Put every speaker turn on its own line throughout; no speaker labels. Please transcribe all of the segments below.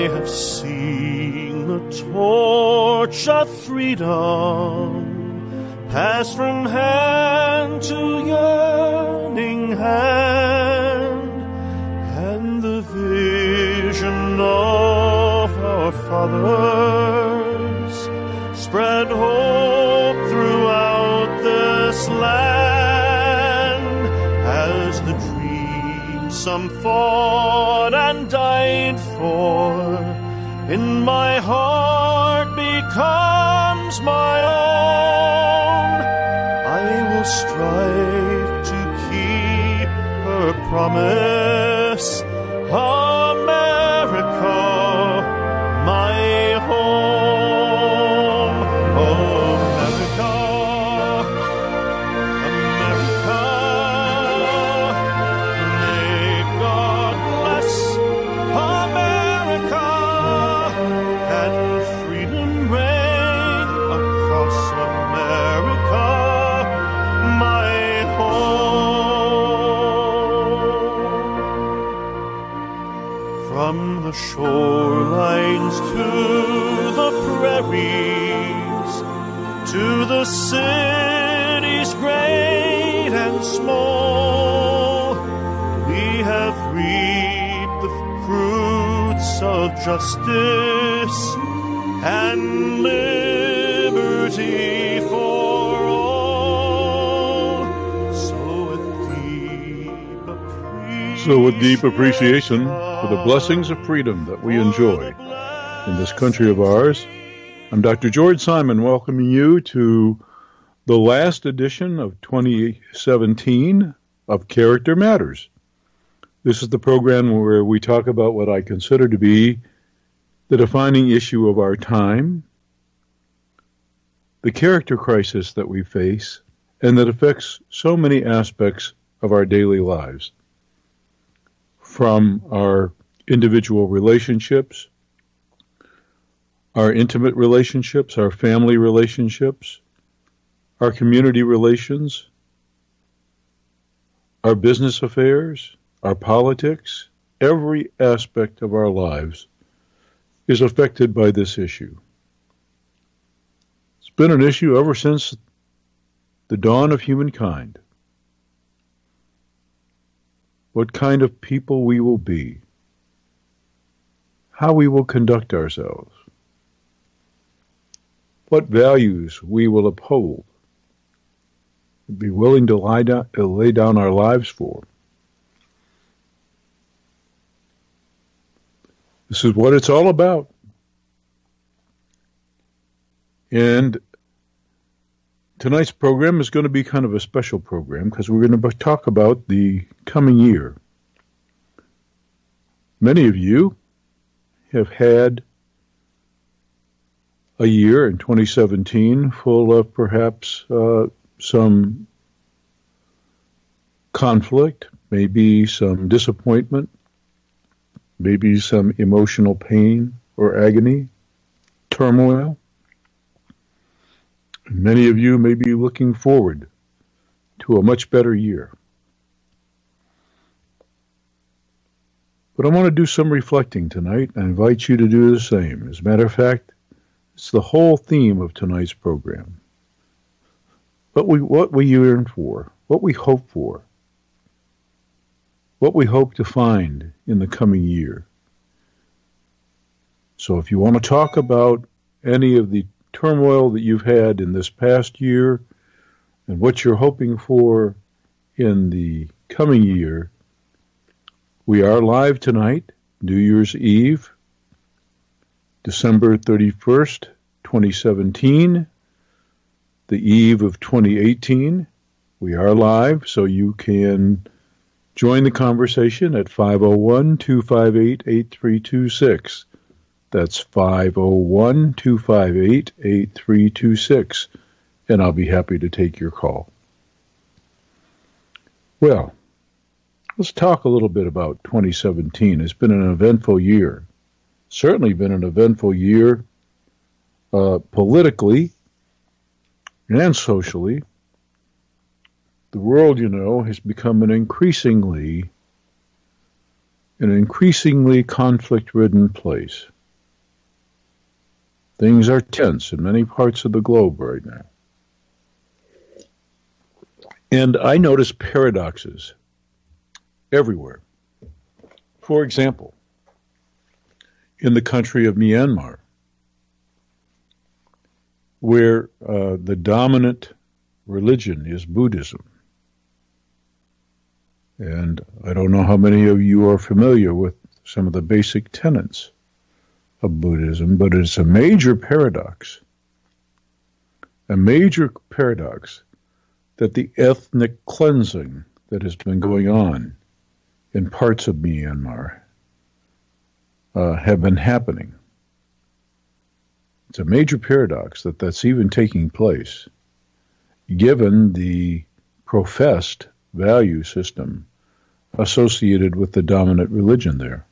have seen the torch of freedom pass from hand to yearning hand, and the vision of our fathers spread hope throughout this land, as the dream some fought and died for in my heart becomes my own. I will strive to keep her promise, America, my home. America, America, may God bless America, and freedom reign across America, my home. From the shorelines to the prairies, to the cities great and small, we have reaped the fruits of justice and liberty for all. So with deep appreciation for the blessings of freedom that we enjoy in this country of ours, I'm Dr. George Simon, welcoming you to the last edition of 2017 of Character Matters. This is the program where we talk about what I consider to be the defining issue of our time, the character crisis that we face, and that affects so many aspects of our daily lives, from our individual relationships, our intimate relationships, our family relationships, our community relations, our business affairs, our politics. Every aspect of our lives is affected by this issue. It's been an issue ever since the dawn of humankind. What kind of people we will be, how we will conduct ourselves, what values we will uphold, be willing to lay down our lives for. This is what it's all about. And tonight's program is going to be kind of a special program because we're going to talk about the coming year. Many of you have had a year in 2017 full of perhaps some conflict, maybe some disappointment, maybe some emotional pain or agony, turmoil. Many of you may be looking forward to a much better year. But I want to do some reflecting tonight. I invite you to do the same. As a matter of fact, it's the whole theme of tonight's program. What we yearn for, what we hope for, what we hope to find in the coming year. So if you want to talk about any of the turmoil that you've had in this past year and what you're hoping for in the coming year, we are live tonight, New Year's Eve, December 31st, 2017, the eve of 2018. We are live, so you can join the conversation at 501-258-8326. That's 501-258-8326, and I'll be happy to take your call. Well, let's talk a little bit about 2017. It's been an eventful year. Certainly been an eventful year politically and socially. The world, has become an increasingly conflict-ridden place. Things are tense in many parts of the globe right now. And I notice paradoxes everywhere. For example, in the country of Myanmar, where the dominant religion is Buddhism. And I don't know how many of you are familiar with some of the basic tenets of Buddhism, but it's a major paradox that the ethnic cleansing that has been going on in parts of Myanmar have been happening. It's a major paradox that that's even taking place, given the professed value system associated with the dominant religion there.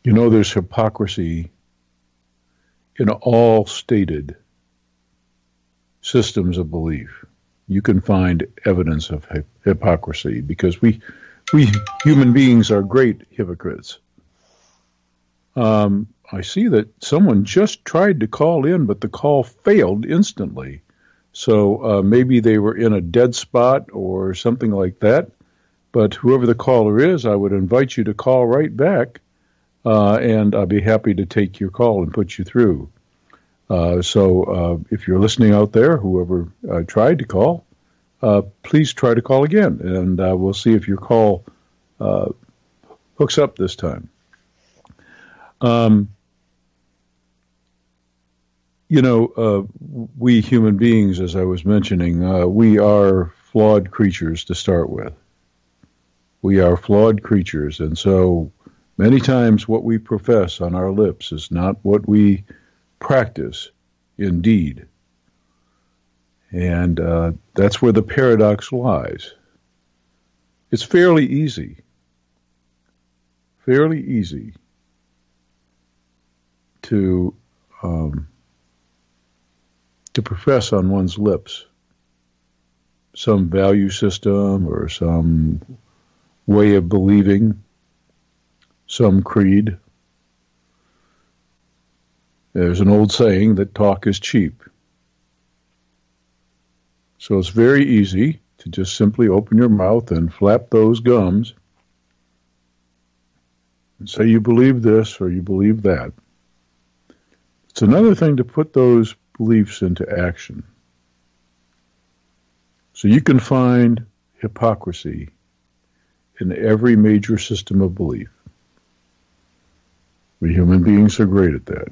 You know, there's hypocrisy in all stated systems of belief. You can find evidence of hypocrisy because we human beings are great hypocrites. I see that someone just tried to call in, but the call failed instantly. So maybe they were in a dead spot or something like that. But whoever the caller is, I would invite you to call right back, and I'll be happy to take your call and put you through. So if you're listening out there, whoever tried to call, please try to call again, and we'll see if your call hooks up this time. We human beings, as I was mentioning, we are flawed creatures to start with. We are flawed creatures, and so many times what we profess on our lips is not what we practice in deed. And that's where the paradox lies. It's fairly easy to profess on one's lips some value system or some way of believing, some creed. There's an old saying that talk is cheap. So it's very easy to just simply open your mouth and flap those gums and say you believe this or you believe that. It's another thing to put those beliefs into action. So you can find hypocrisy in every major system of belief. We human beings are great at that.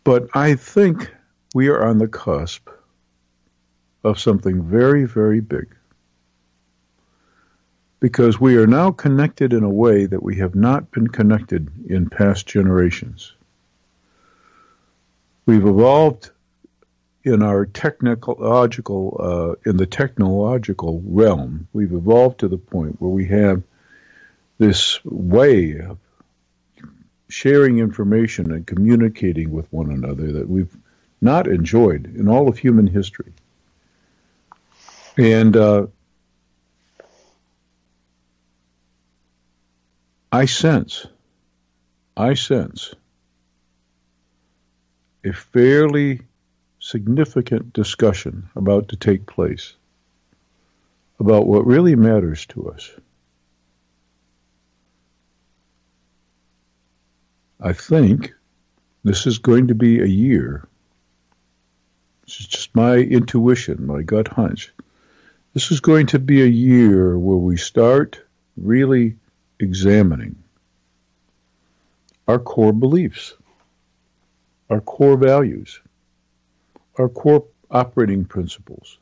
But I think we are on the cusp of something very, very big. Because we are now connected in a way that we have not been connected in past generations. We've evolved in our technological realm. We've evolved to the point where we have this way of sharing information and communicating with one another that we've not enjoyed in all of human history. And I sense a fairly significant discussion about to take place about what really matters to us. I think this is going to be a year. This is just my intuition, my gut hunch. This is going to be a year where we start really examining our core beliefs, our core values, our core operating principles,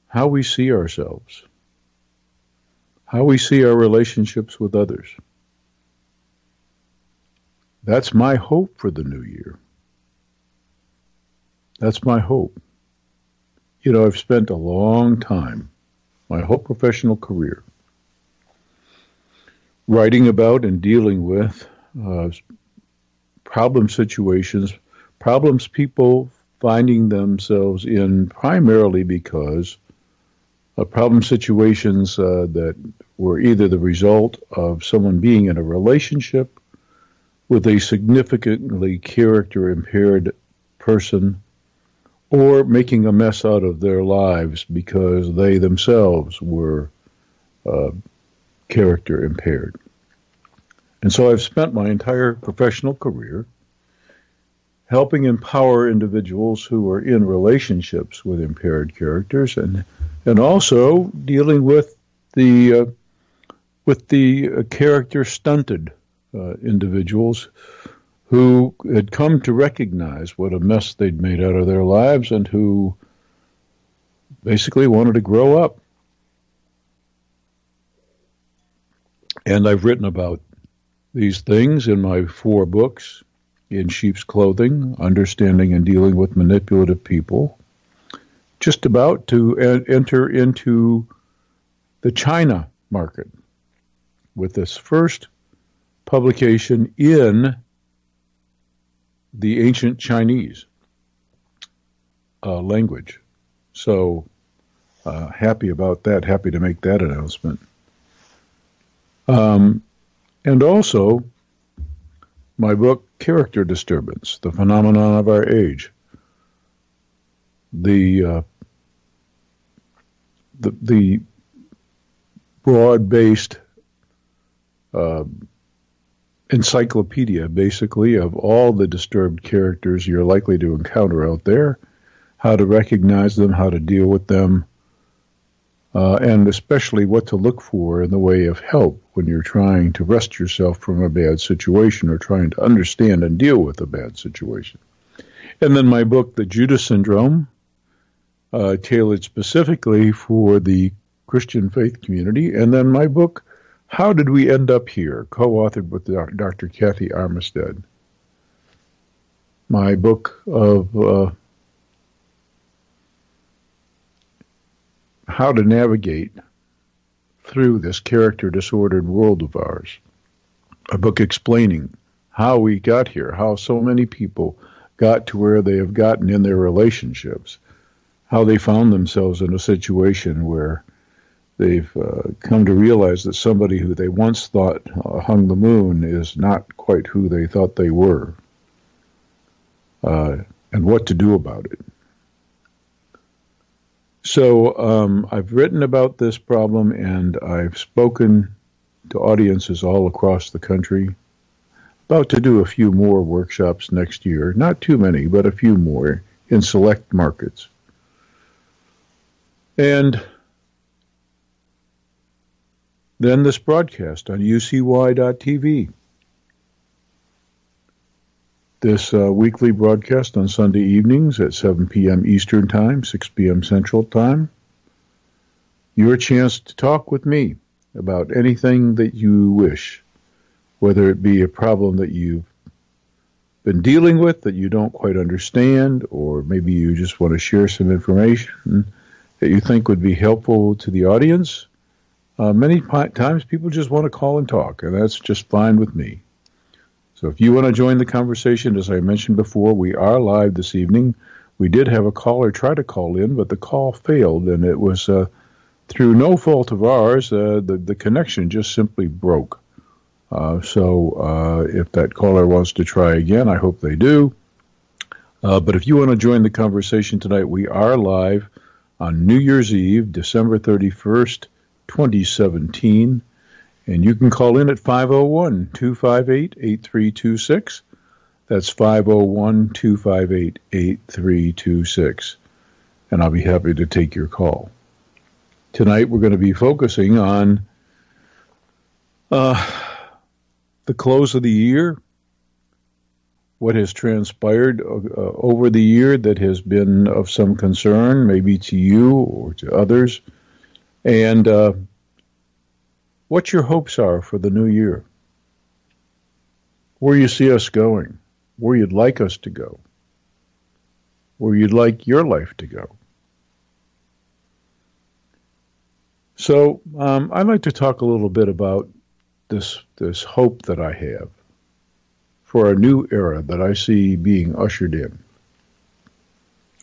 how we see ourselves, how we see our relationships with others. That's my hope for the new year. That's my hope. You know, I've spent a long time, my whole professional career, writing about and dealing with problem situations, problems people finding themselves in primarily because of problem situations that were either the result of someone being in a relationship with a significantly character impaired person or making a mess out of their lives because they themselves were character impaired. And so I've spent my entire professional career helping empower individuals who are in relationships with impaired characters and also dealing with the character stunted individuals who had come to recognize what a mess they'd made out of their lives and who basically wanted to grow up. And I've written about these things in my 4 books, In Sheep's Clothing, Understanding and Dealing with Manipulative People, just about to enter into the China market with this first publication in the ancient Chinese language. So happy about that, happy to make that announcement. And also my book, Character Disturbance, The Phenomenon of Our Age. The broad-based encyclopedia, basically, of all the disturbed characters you're likely to encounter out there, how to recognize them, how to deal with them, and especially what to look for in the way of help when you're trying to wrest yourself from a bad situation or trying to understand and deal with a bad situation. And then my book, The Judas Syndrome, tailored specifically for the Christian faith community. And then my book, How Did We End Up Here, co-authored with Dr. Kathy Armistead. My book of how to navigate through this character disordered world of ours. A book explaining how we got here, how so many people got to where they have gotten in their relationships, how they found themselves in a situation where they've come to realize that somebody who they once thought hung the moon is not quite who they thought they were, and what to do about it. So I've written about this problem, and I've spoken to audiences all across the country. About to do a few more workshops next year. Not too many, but a few more in select markets. And then this broadcast on UCY.tv. This weekly broadcast on Sunday evenings at 7 p.m. Eastern Time, 6 p.m. Central Time. Your chance to talk with me about anything that you wish, whether it be a problem that you've been dealing with that you don't quite understand, or maybe you just want to share some information that you think would be helpful to the audience. Many times people just want to call and talk, and that's just fine with me. So if you want to join the conversation, as I mentioned before, we are live this evening. We did have a caller try to call in, but the call failed, and it was through no fault of ours. The connection just simply broke. So if that caller wants to try again, I hope they do. But if you want to join the conversation tonight, we are live on New Year's Eve, December 31st, 2017. And you can call in at 501-258-8326. That's 501-258-8326. And I'll be happy to take your call. Tonight we're going to be focusing on the close of the year, what has transpired over the year that has been of some concern, maybe to you or to others, and what your hopes are for the new year, where you see us going, where you'd like us to go, where you'd like your life to go. So I'd like to talk a little bit about this hope that I have for a new era that I see being ushered in.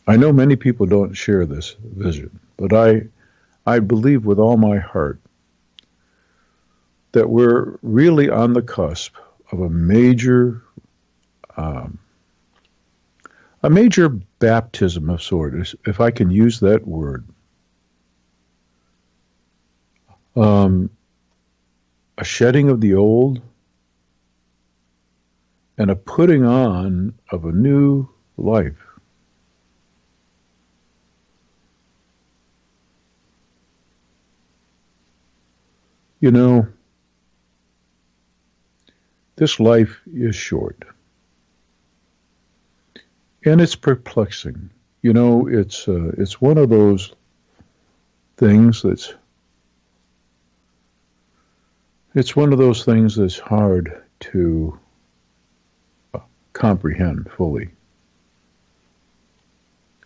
I know many people don't share this vision, but I believe with all my heart that we're really on the cusp of um, a major baptism of sorts, if I can use that word. Um, a shedding of the old and a putting on of a new life. You know, this life is short and it's perplexing. You know, it's one of those things that's it's one of those things that's hard to comprehend fully.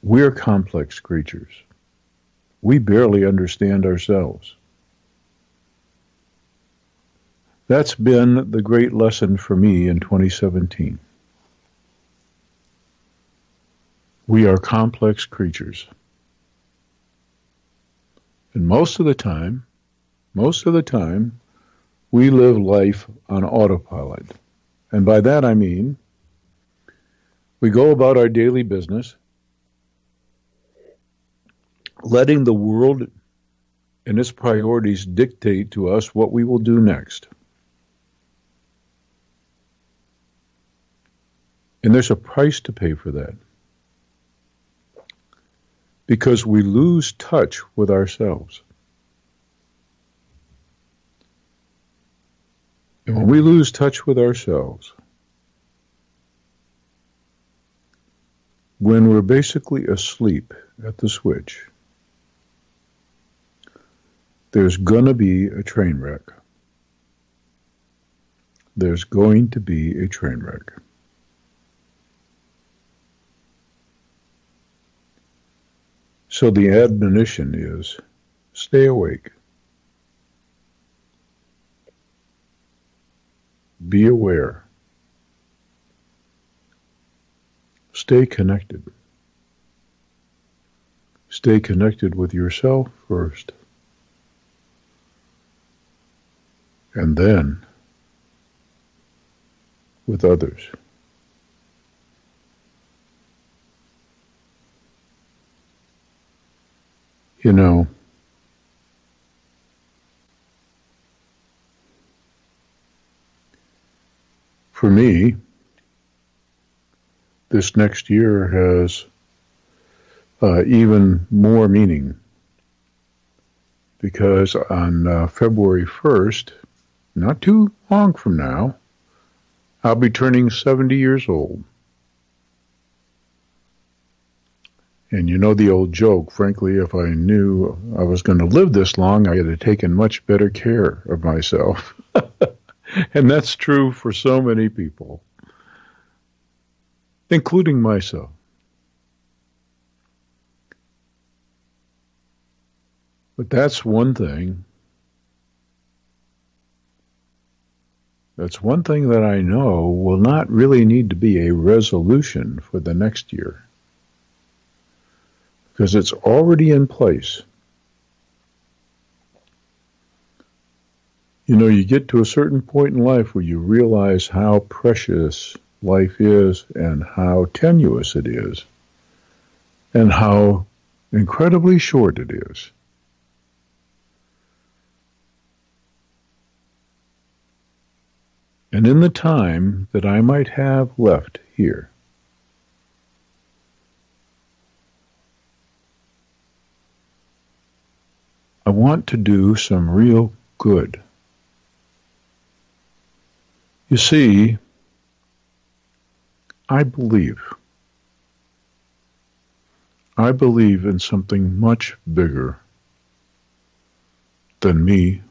We're complex creatures. We barely understand ourselves. That's been the great lesson for me in 2017. We are complex creatures. And most of the time, we live life on autopilot. And by that I mean, we go about our daily business, letting the world and its priorities dictate to us what we will do next. And there's a price to pay for that. Because we lose touch with ourselves. And when we lose touch with ourselves, when we're basically asleep at the switch, there's going to be a train wreck. There's going to be a train wreck. So the admonition is, stay awake. Be aware. Stay connected. Stay connected with yourself first. And then with others. You know, for me, this next year has even more meaning because on February 1st, not too long from now, I'll be turning 70 years old. And you know the old joke, frankly, if I knew I was going to live this long, I would have taken much better care of myself. And that's true for so many people, including myself. But that's one thing. That's one thing that I know will not really need to be a resolution for the next year. Because it's already in place. You know, you get to a certain point in life where you realize how precious life is and how tenuous it is and how incredibly short it is. And in the time that I might have left here, I want to do some real good. You see, I believe in something much bigger than me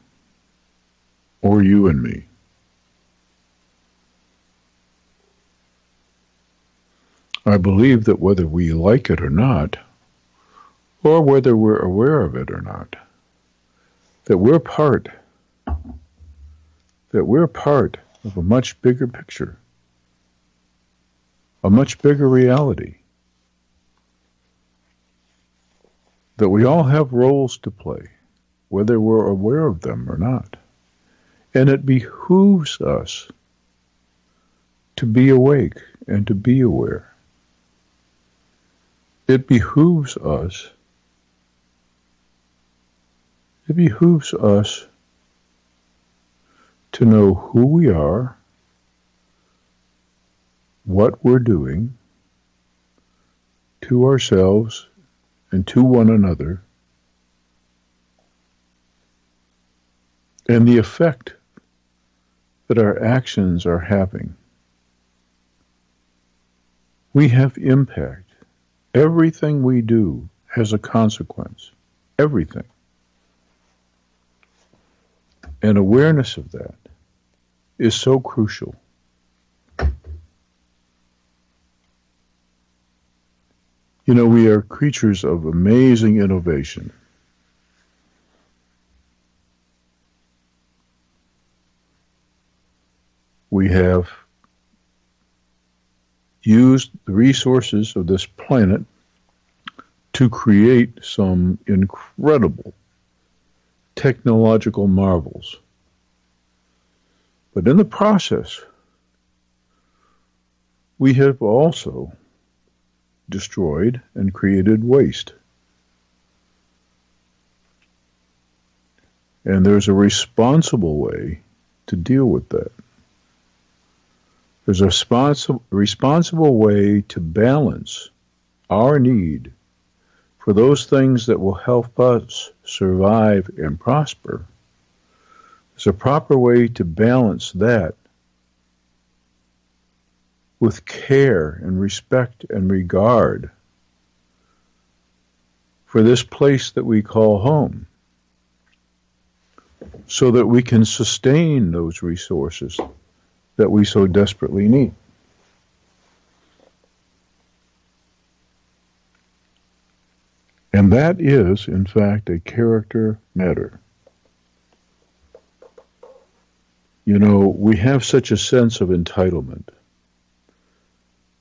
or you and me. I believe that whether we like it or not, or whether we're aware of it or not, that we're part of a much bigger picture, a much bigger reality. that we all have roles to play, whether we're aware of them or not. And it behooves us to be awake and to be aware. It behooves us to know who we are, what we're doing to ourselves and to one another, and the effect that our actions are having. We have impact. Everything we do has a consequence. Everything. And awareness of that is so crucial. You know, we are creatures of amazing innovation. We have used the resources of this planet to create some incredible technological marvels. But in the process, we have also destroyed and created waste. And there's a responsible way to deal with that. There's a responsible way to balance our need for those things that will help us survive and prosper. There's a proper way to balance that with care and respect and regard for this place that we call home, so that we can sustain those resources that we so desperately need. And that is, in fact, a character matter. You know, we have such a sense of entitlement,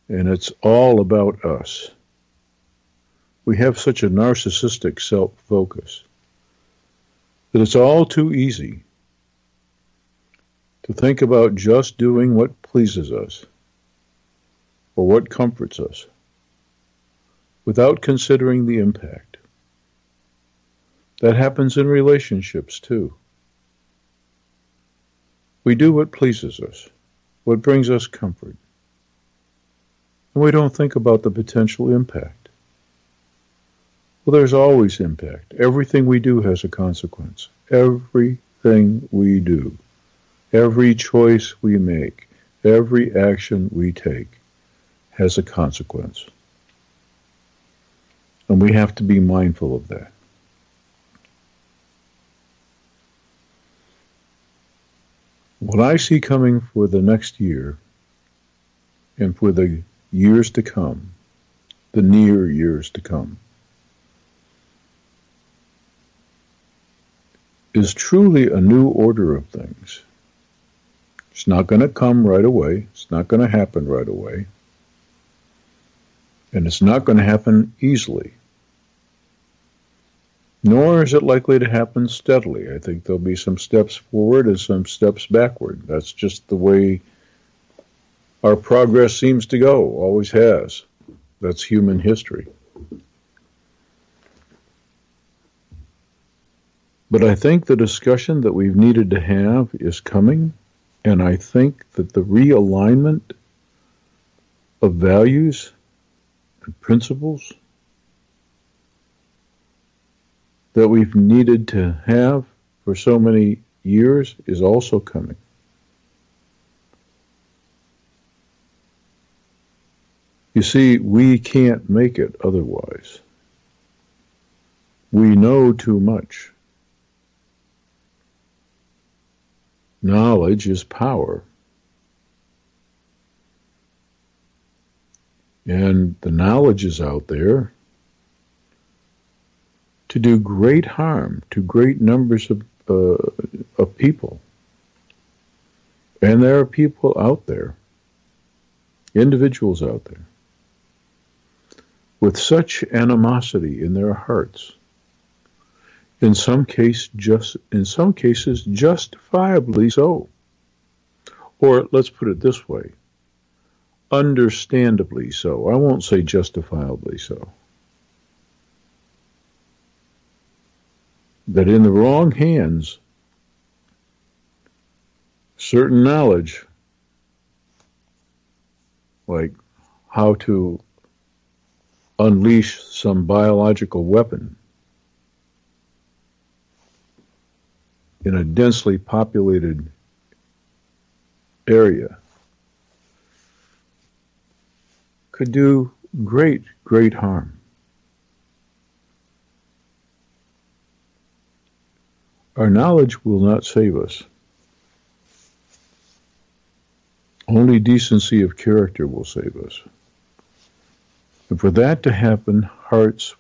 and it's all about us. We have such a narcissistic self-focus that it's all too easy to think about just doing what pleases us or what comforts us without considering the impact. That happens in relationships too. We do what pleases us, what brings us comfort, and we don't think about the potential impact. Well, there's always impact. Everything we do has a consequence. Everything we do. Every choice we make, every action we take has a consequence. And we have to be mindful of that. What I see coming for the next year and for the years to come, the near years to come, is truly a new order of things. It's not going to come right away. It's not going to happen right away. And it's not going to happen easily. Nor is it likely to happen steadily. I think there'll be some steps forward and some steps backward. That's just the way our progress seems to go, always has. That's human history. But I think the discussion that we've needed to have is coming. And I think that the realignment of values and principles that we've needed to have for so many years is also coming. You see, we can't make it otherwise. We know too much. Knowledge is power. And the knowledge is out there to do great harm to great numbers of people. And there are people out there, individuals out there, with such animosity in their hearts In some cases, justifiably so. Or let's put it this way, understandably so. I won't say justifiably so. That in the wrong hands, certain knowledge, like how to unleash some biological weapon in a densely populated area, could do great, great harm. Our knowledge will not save us. Only decency of character will save us. And for that to happen, hearts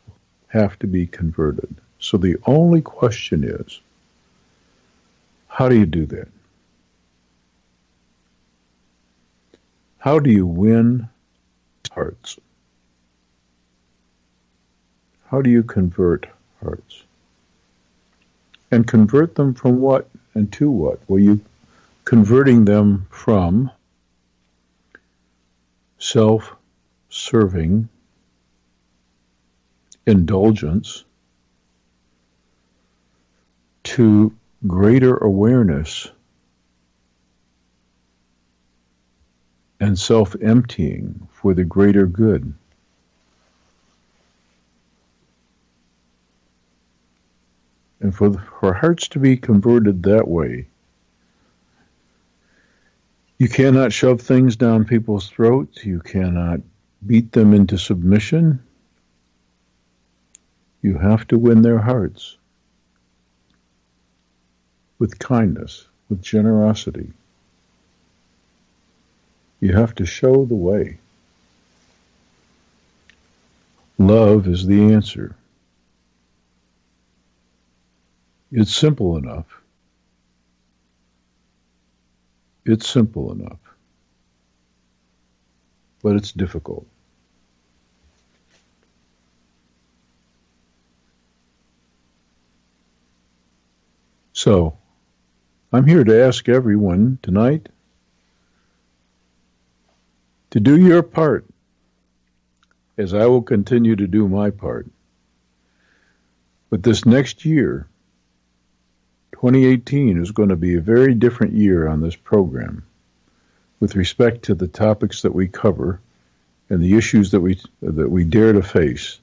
have to be converted. So the only question is, how do you do that? How do you win hearts? How do you convert hearts? And convert them from what and to what? Well, you converting them from self-serving indulgence to greater awareness and self-emptying for the greater good. And for hearts to be converted that way, you cannot shove things down people's throats. You cannot beat them into submission. You have to win their hearts with kindness, with generosity. You have to show the way. Love is the answer. It's simple enough. It's simple enough. But it's difficult. So, I'm here to ask everyone tonight to do your part, as I will continue to do my part. But this next year, 2018, is going to be a very different year on this program with respect to the topics that we cover and the issues that we dare to face.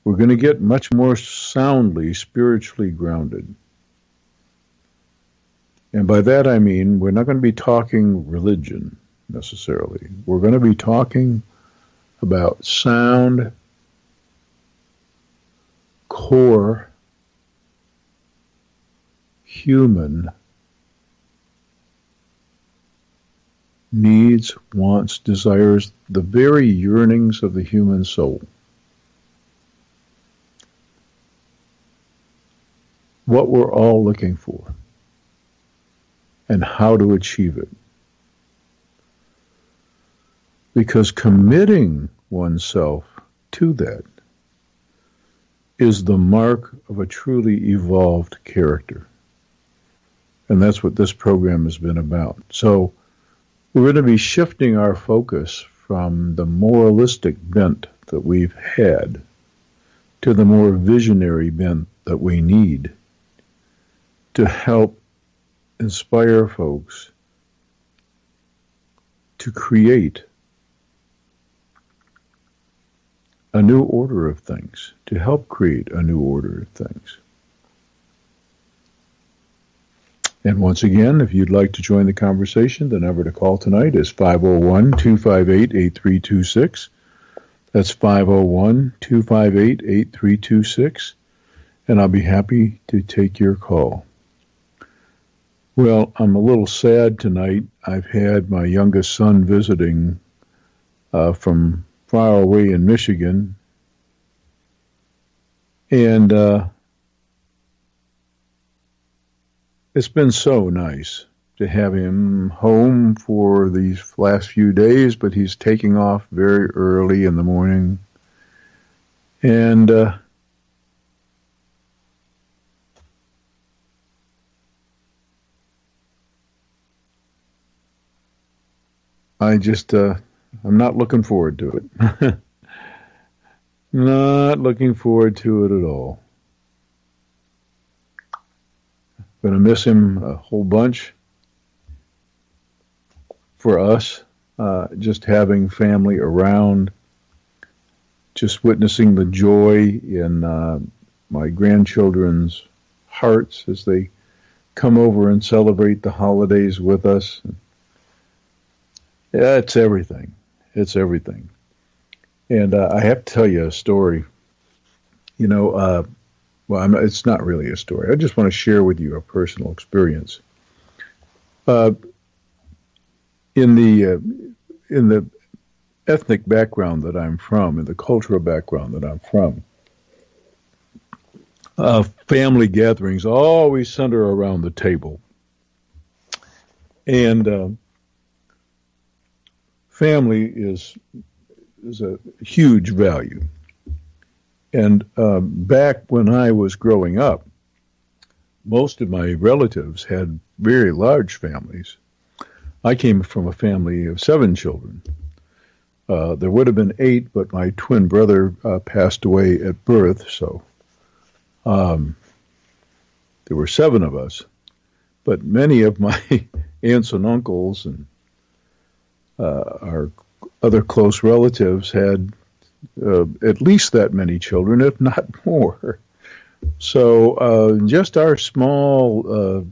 We're going to get much more soundly, spiritually grounded. And by that I mean we're not going to be talking religion necessarily. We're going to be talking about sound, core, human needs, wants, desires, the very yearnings of the human soul. What we're all looking for and how to achieve it. Because committing oneself to that is the mark of a truly evolved character. And that's what this program has been about. So we're going to be shifting our focus from the moralistic bent that we've had to the more visionary bent that we need to help inspire folks to create a new order of things, to help create a new order of things. And once again, if you'd like to join the conversation, the number to call tonight is 501-258-8326. That's 501-258-8326. And I'll be happy to take your call. Well, I'm a little sad tonight. I've had my youngest son visiting from far away in Michigan. And it's been so nice to have him home for these last few days, but he's taking off very early in the morning. And I just, I'm not looking forward to it. Not looking forward to it at all. Gonna miss him a whole bunch. For us, just having family around, just witnessing the joy in my grandchildren's hearts as they come over and celebrate the holidays with us. Yeah, it's everything. It's everything. And I have to tell you a story. You know, it's not really a story. I just want to share with you a personal experience. Uh, in the ethnic background that I'm from, in the cultural background that I'm from, family gatherings always center around the table, and family is a huge value. And back when I was growing up, most of my relatives had very large families. I came from a family of 7 children. There would have been 8, but my twin brother passed away at birth, so there were 7 of us. But many of my aunts and uncles and our other close relatives had at least that many children, if not more. So just our small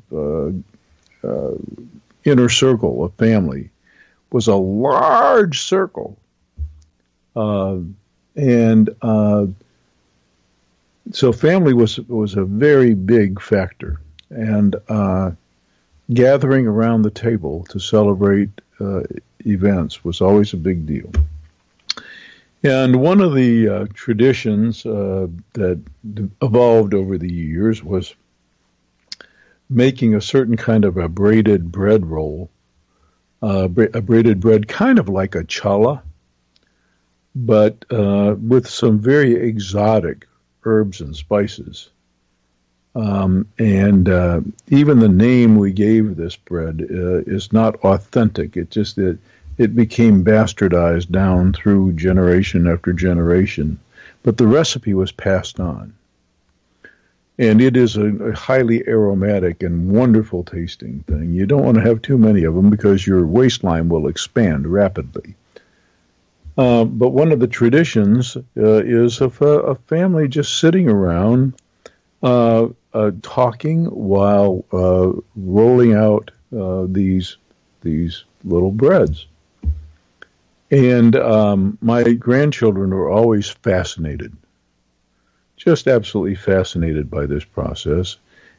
inner circle of family was a large circle. And so family was a very big factor. And gathering around the table to celebrate events was always a big deal. And one of the traditions that evolved over the years was making a certain kind of a braided bread roll, a braided bread kind of like a challah, but with some very exotic herbs and spices. And even the name we gave this bread is not authentic. It became bastardized down through generation after generation, but the recipe was passed on. And it is a highly aromatic and wonderful tasting thing. You don't want to have too many of them because your waistline will expand rapidly. But one of the traditions is of a family just sitting around talking while rolling out these little breads. And my grandchildren were always fascinated, just absolutely fascinated by this process.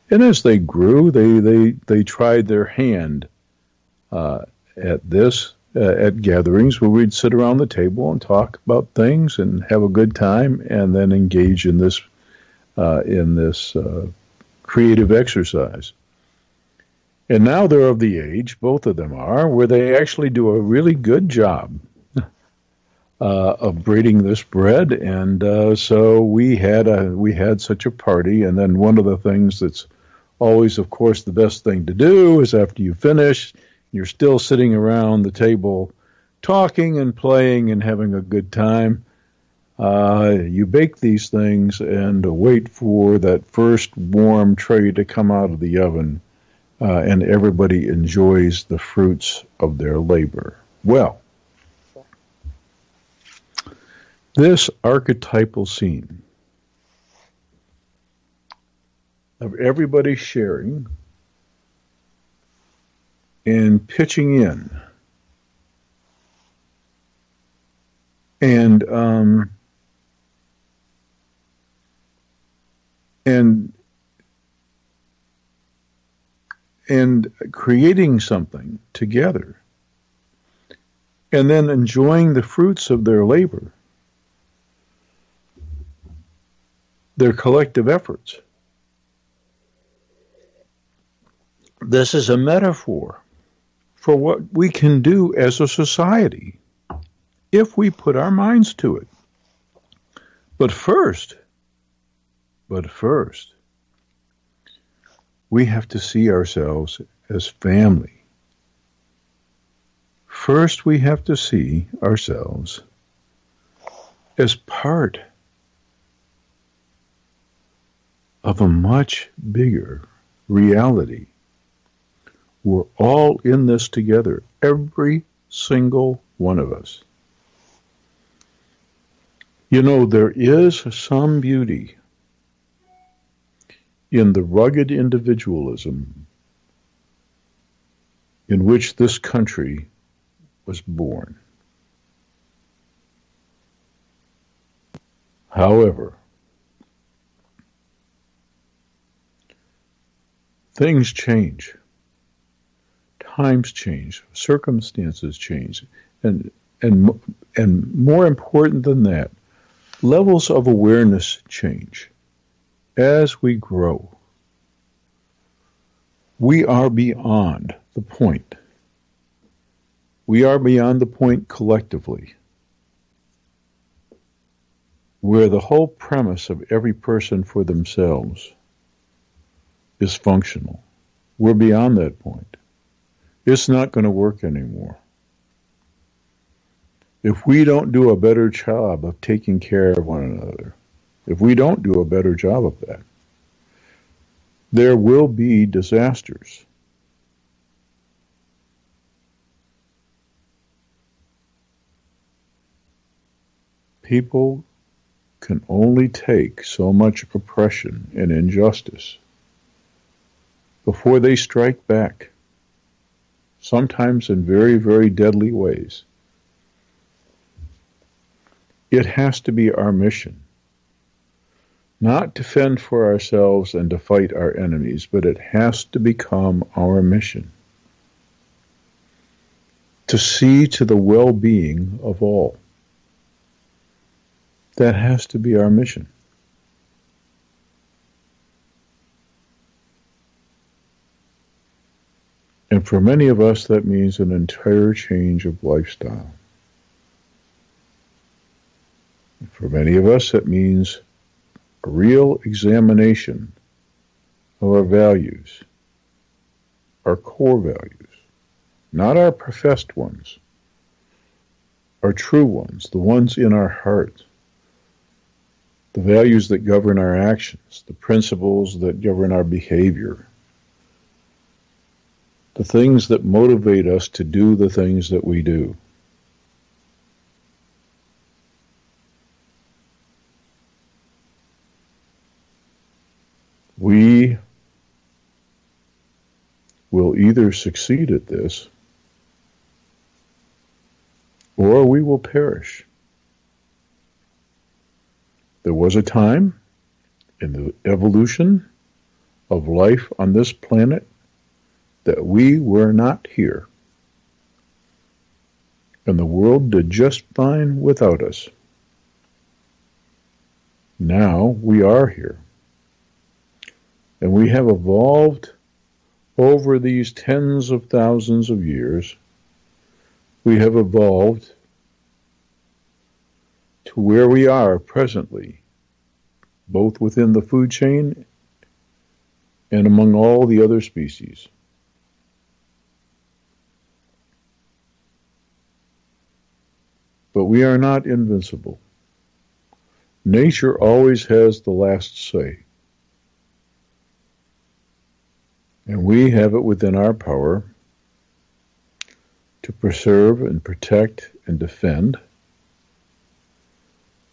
And as they grew, they tried their hand at this at gatherings where we'd sit around the table and talk about things and have a good time, and then engage in this creative exercise. And now they're of the age, both of them are, where they actually do a really good job of braiding this bread. And so we had such a party. And then one of the things that's always, of course, the best thing to do is after you finish, you're still sitting around the table talking and playing and having a good time. You bake these things and wait for that first warm tray to come out of the oven, and everybody enjoys the fruits of their labor. Well, this archetypal scene of everybody sharing and pitching in and creating something together, and then enjoying the fruits of their labor, their collective efforts. This is a metaphor for what we can do as a society if we put our minds to it. But first, we have to see ourselves as family, first we have to see ourselves as part of a much bigger reality. We're all in this together, every single one of us. You know, there is some beauty in the rugged individualism in which this country was born. However, things change, times change, circumstances change, and more important than that, levels of awareness change. As we grow, we are beyond the point. We are beyond the point collectively, where the whole premise of every person for themselves is functional. We're beyond that point. It's not going to work anymore. If we don't do a better job of taking care of one another, if we don't do a better job of that, there will be disasters. People can only take so much oppression and injustice before they strike back, sometimes in very, very deadly ways. It has to be our mission, not to fend for ourselves and to fight our enemies, but it has to become our mission to see to the well-being of all. That has to be our mission. And for many of us, that means an entire change of lifestyle. For many of us, that means a real examination of our values, our core values, not our professed ones, our true ones, the ones in our heart, the values that govern our actions, the principles that govern our behavior, the things that motivate us to do the things that we do. We will either succeed at this or we will perish. There was a time in the evolution of life on this planet that we were not here, and the world did just fine without us. Now we are here, and we have evolved over these tens of thousands of years. We have evolved to where we are presently, both within the food chain and among all the other species. But we are not invincible. Nature always has the last say. And we have it within our power to preserve and protect and defend,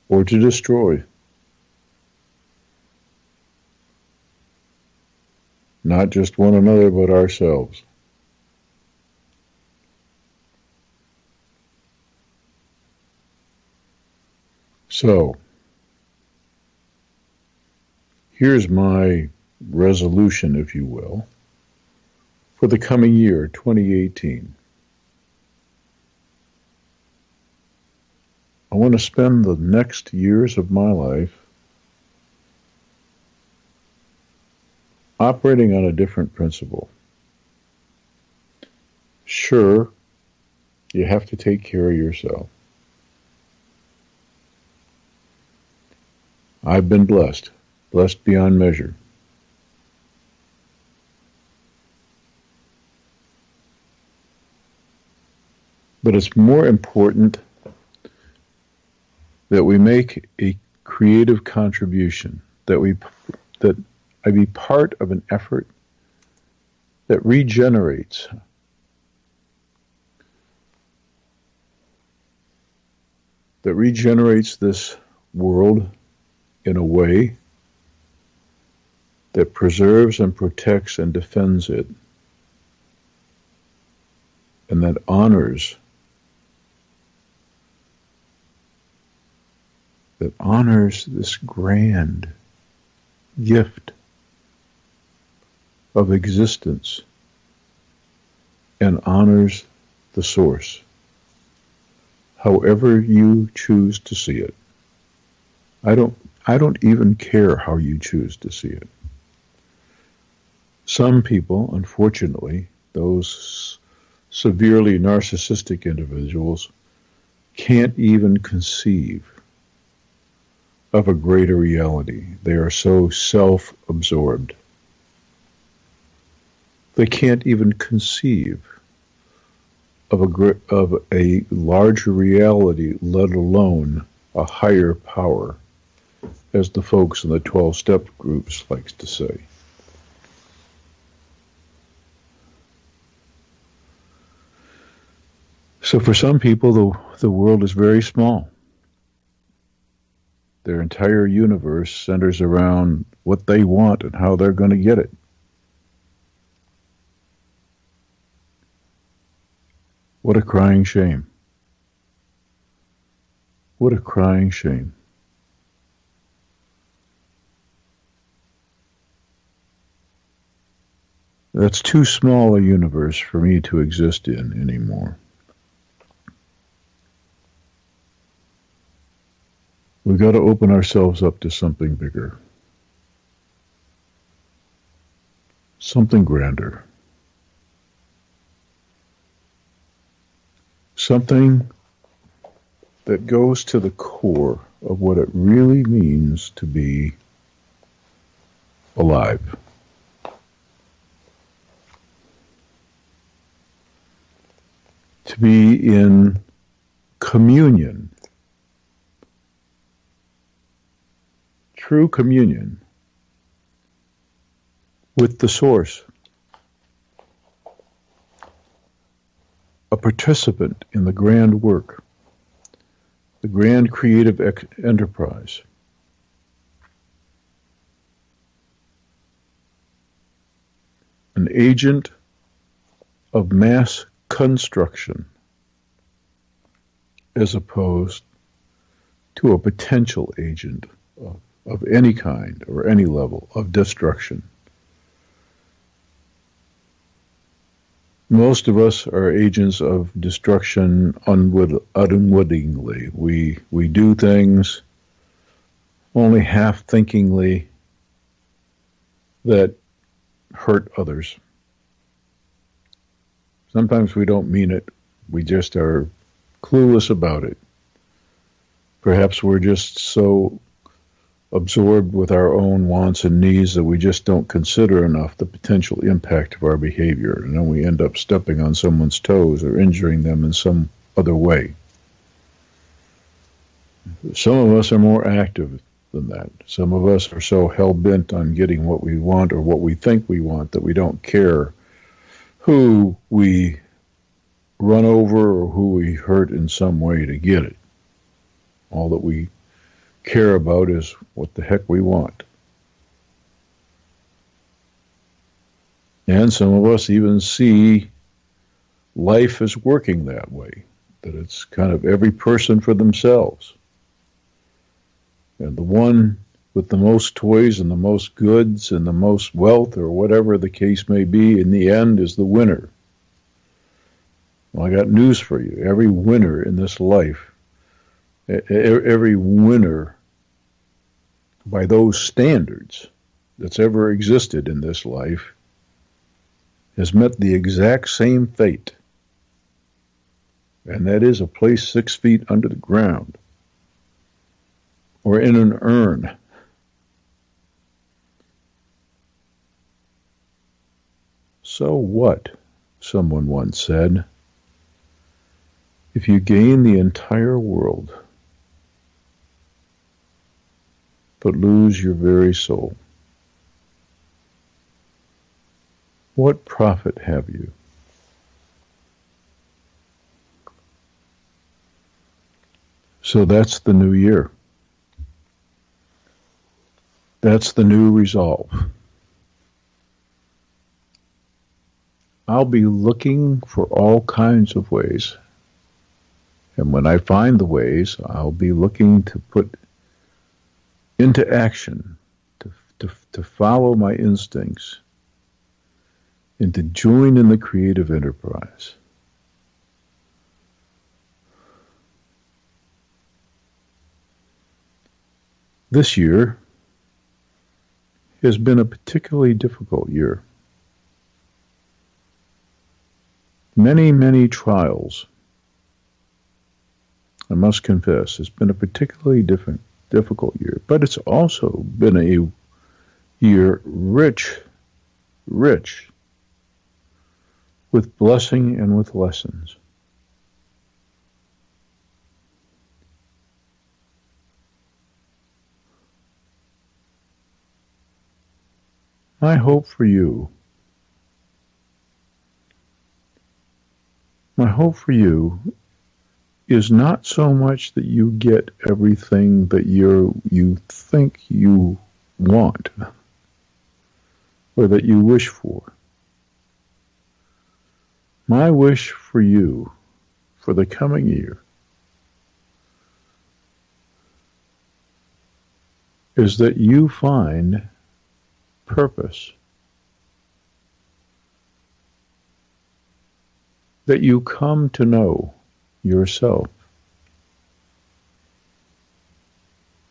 or to destroy. Not just one another, but ourselves. So, here's my resolution, if you will, for the coming year, 2018. I want to spend the next years of my life operating on a different principle. Sure, you have to take care of yourself. I've been blessed beyond measure. But it's more important that we make a creative contribution, that I be part of an effort that regenerates this world in a way that preserves and protects and defends it, and that honors this grand gift of existence and honors the source, however you choose to see it. I don't even care how you choose to see it. Some people, unfortunately, those severely narcissistic individuals, can't even conceive of a greater reality. They are so self-absorbed. They can't even conceive of a larger reality, let alone a higher power, as the folks in the 12-step groups likes to say. So for some people, the world is very small. Their entire universe centers around what they want and how they're going to get it. What a crying shame. What a crying shame. That's too small a universe for me to exist in anymore. We've got to open ourselves up to something bigger, something grander, something that goes to the core of what it really means to be alive. To be in communion, true communion with the source, a participant in the grand work, the grand creative enterprise. An agent of mass construction as opposed to a potential agent of any kind or any level of destruction. Most of us are agents of destruction unwittingly. We do things only half-thinkingly that hurt others. Sometimes we don't mean it. We just are clueless about it. Perhaps we're just so absorbed with our own wants and needs that we just don't consider enough the potential impact of our behavior, and then we end up stepping on someone's toes or injuring them in some other way. Some of us are more active than that. Some of us are so hell-bent on getting what we want or what we think we want that we don't care who we run over or who we hurt in some way to get it. All that we care about is what the heck we want. And some of us even see life as working that way, that it's kind of every person for themselves. And the one with the most toys and the most goods and the most wealth, or whatever the case may be, in the end is the winner. Well, I got news for you. Every winner in this life, every winner by those standards that's ever existed in this life has met the exact same fate. And that is a place 6 feet under the ground or in an urn. So what? Someone once said. If you gain the entire world, but lose your very soul, what profit have you? So that's the new year. That's the new resolve. I'll be looking for all kinds of ways. And when I find the ways, I'll be looking to put into action, to follow my instincts, and to join in the creative enterprise. This year has been a particularly difficult year. Many, many trials, I must confess. It's been a particularly difficult year, but it's also been a year rich with blessing and with lessons. My hope for you is not so much that you get everything that you think you want or that you wish for. My wish for you for the coming year is that you find purpose, that you come to know yourself,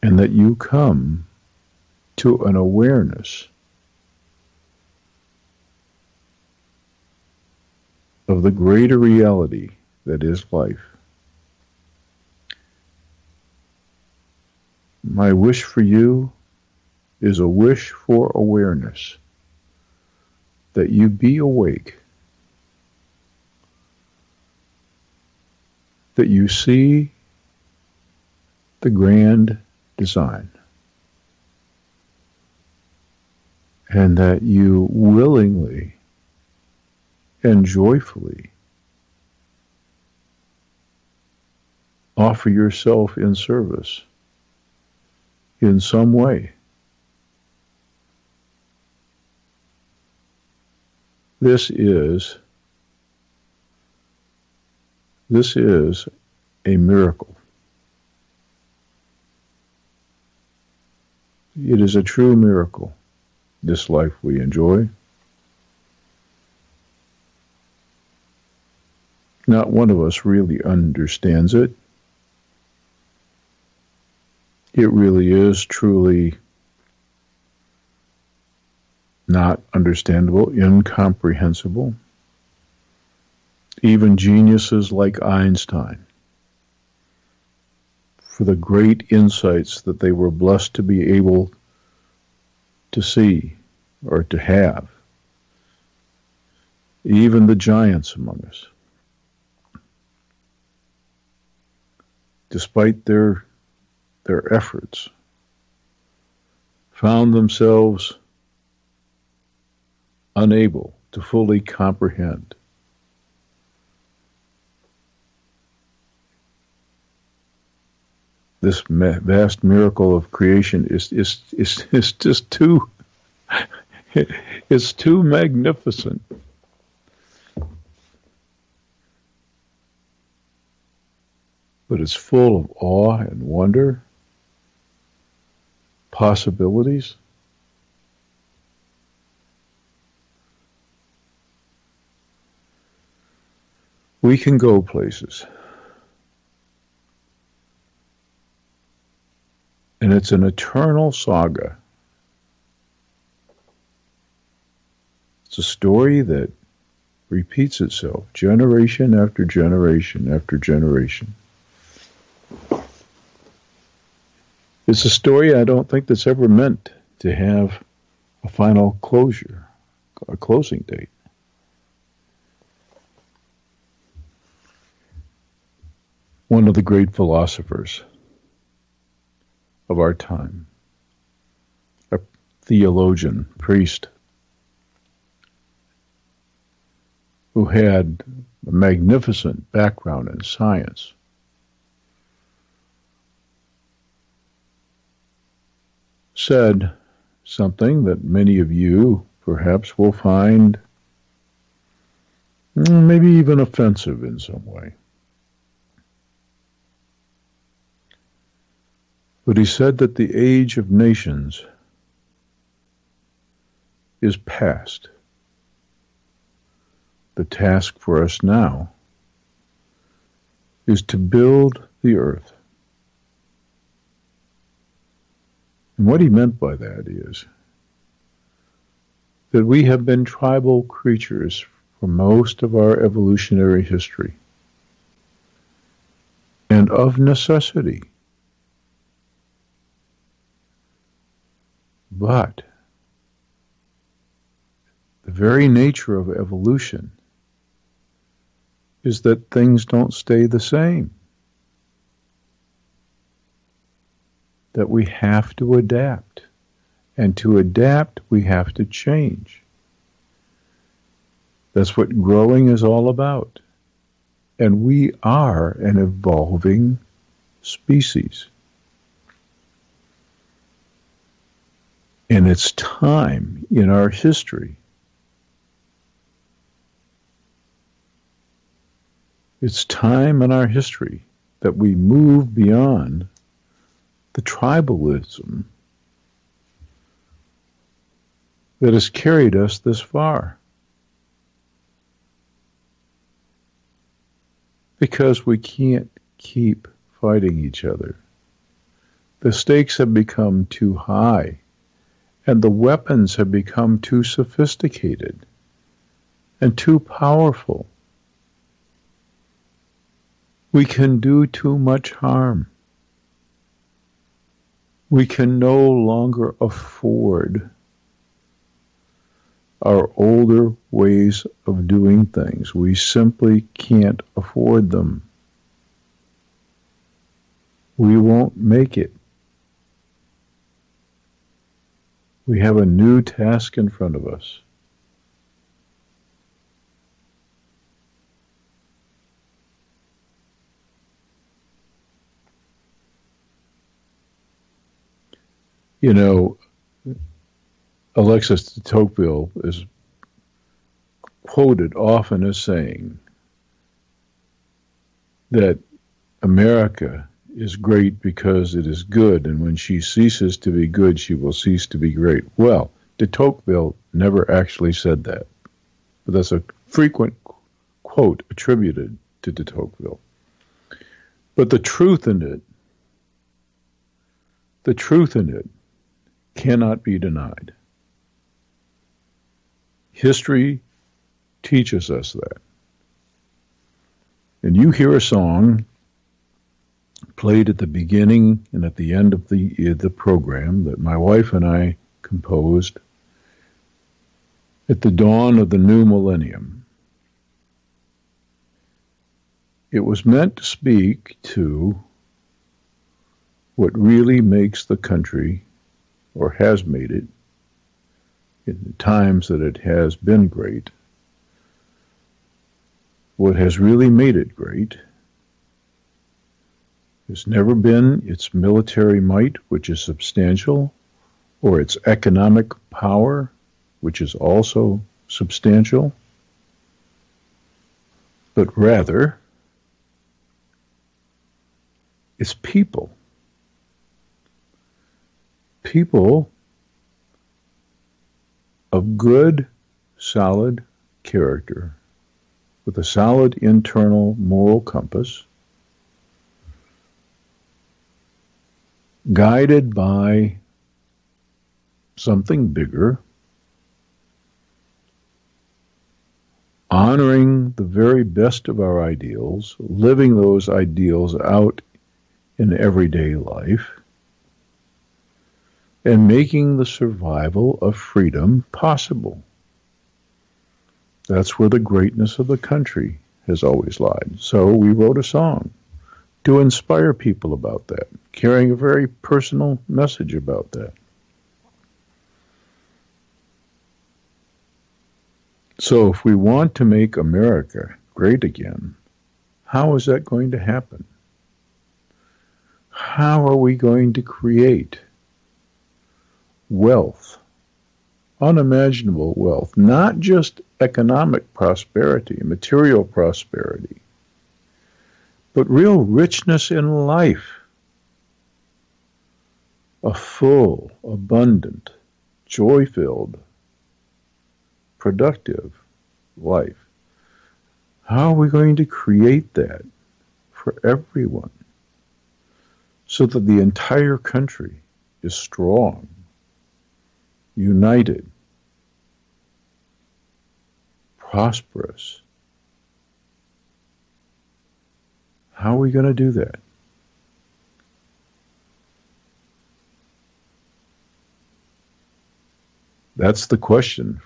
and that you come to an awareness of the greater reality that is life. My wish for you is a wish for awareness, that you be awake, that you see the grand design, and that you willingly and joyfully offer yourself in service in some way. This is a miracle. It is a true miracle, this life we enjoy. Not one of us really understands it. It really is truly not understandable, incomprehensible. Even geniuses like Einstein, for the great insights that they were blessed to be able to see or to have, even the giants among us, despite their efforts, found themselves unable to fully comprehend this vast miracle of creation is just too it's too magnificent. But it's full of awe and wonder, possibilities. We can go places. And it's an eternal saga. It's a story that repeats itself generation after generation after generation. It's a story I don't think that's ever meant to have a final closure, a closing date. one of the great philosophers of our time, a theologian, priest, who had a magnificent background in science, said something that many of you perhaps will find maybe even offensive in some way. But he said that the age of nations is past. The task for us now is to build the earth. And what he meant by that is that we have been tribal creatures for most of our evolutionary history. And of necessity. But the very nature of evolution is that things don't stay the same. That we have to adapt. And to adapt, we have to change. That's what growing is all about. And we are an evolving species. And it's time in our history. It's time in our history that we move beyond the tribalism that has carried us this far. Because we can't keep fighting each other. The stakes have become too high, and the weapons have become too sophisticated and too powerful. We can do too much harm. We can no longer afford our older ways of doing things. We simply can't afford them. We won't make it. We have a new task in front of us. You know, Alexis de Tocqueville is quoted often as saying that America is great because it is good, and when she ceases to be good, she will cease to be great. Well, de Tocqueville never actually said that, but that's a frequent quote attributed to de Tocqueville. But the truth in it cannot be denied. History teaches us that. And you hear a song played at the beginning and at the end of the program that my wife and I composed at the dawn of the new millennium. It was meant to speak to what really makes the country, or has made it, in the times that it has been great. What has really made it great has never been its military might, which is substantial, or its economic power, which is also substantial, but rather it's people. People of good, solid character, with a solid internal moral compass, guided by something bigger, honoring the very best of our ideals, living those ideals out in everyday life, and making the survival of freedom possible. That's where the greatness of the country has always lied. So we wrote a song to inspire people about that, carrying a very personal message about that. So if we want to make America great again, how is that going to happen? How are we going to create wealth, unimaginable wealth, not just economic prosperity, material prosperity, but real richness in life, a full, abundant, joy-filled, productive life? How are we going to create that for everyone so that the entire country is strong, united, prosperous? How are we going to do that? That's the question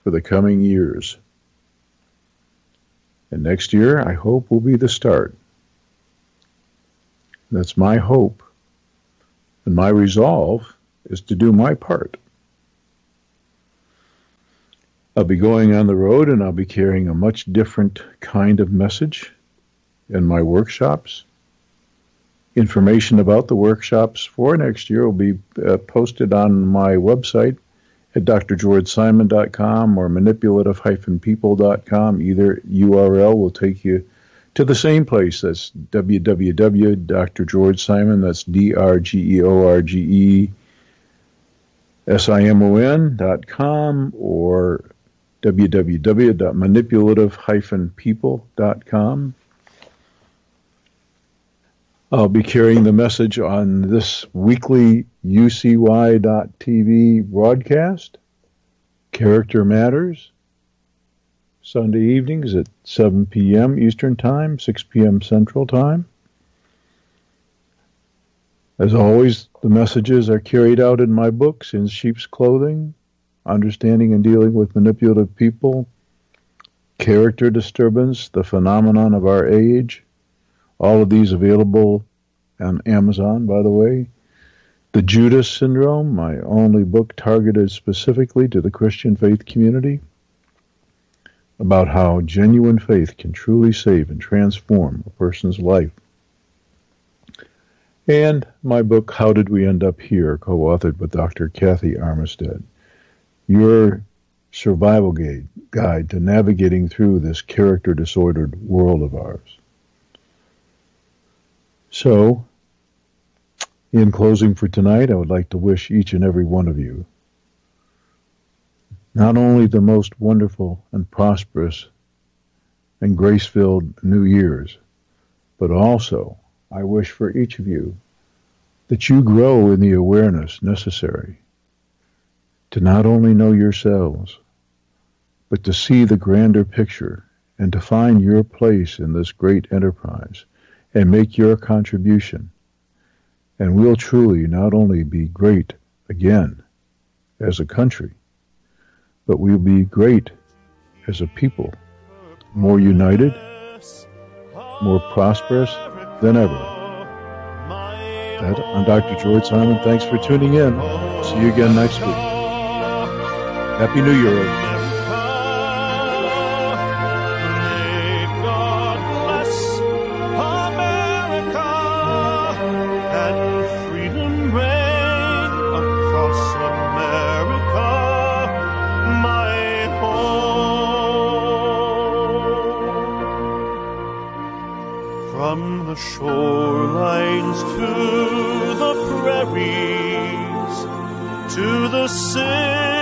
for the coming years. And next year, I hope, will be the start. That's my hope. And my resolve is to do my part. I'll be going on the road, and I'll be carrying a much different kind of message in my workshops. Information about the workshops for next year will be posted on my website at drgeorgesimon.com or manipulative-people.com. Either URL will take you to the same place. That's www.drgeorgesimon, that's drgeorgesimon.com, or www.manipulative-people.com. I'll be carrying the message on this weekly UCY.TV broadcast, Character Matters, Sunday evenings at 7 p.m. Eastern Time, 6 p.m. Central Time. As always, the messages are carried out in my books, In Sheep's Clothing, Understanding and Dealing with Manipulative People, Character Disturbance, The Phenomenon of Our Age. All of these available on Amazon, by the way. The Judas Syndrome, my only book targeted specifically to the Christian faith community, about how genuine faith can truly save and transform a person's life. And my book, How Did We End Up Here, co-authored with Dr. Kathy Armistead. Your survival guide to navigating through this character-disordered world of ours. So, in closing for tonight, I would like to wish each and every one of you not only the most wonderful and prosperous and grace-filled New Year's, but also I wish for each of you that you grow in the awareness necessary to not only know yourselves, but to see the grander picture and to find your place in this great enterprise and make your contribution. And we'll truly not only be great again as a country, but we'll be great as a people, more united, more prosperous than ever. I'm Dr. George Simon. Thanks for tuning in. See you again next week. Happy New Year, everyone.
From the shorelines to the prairies, to the city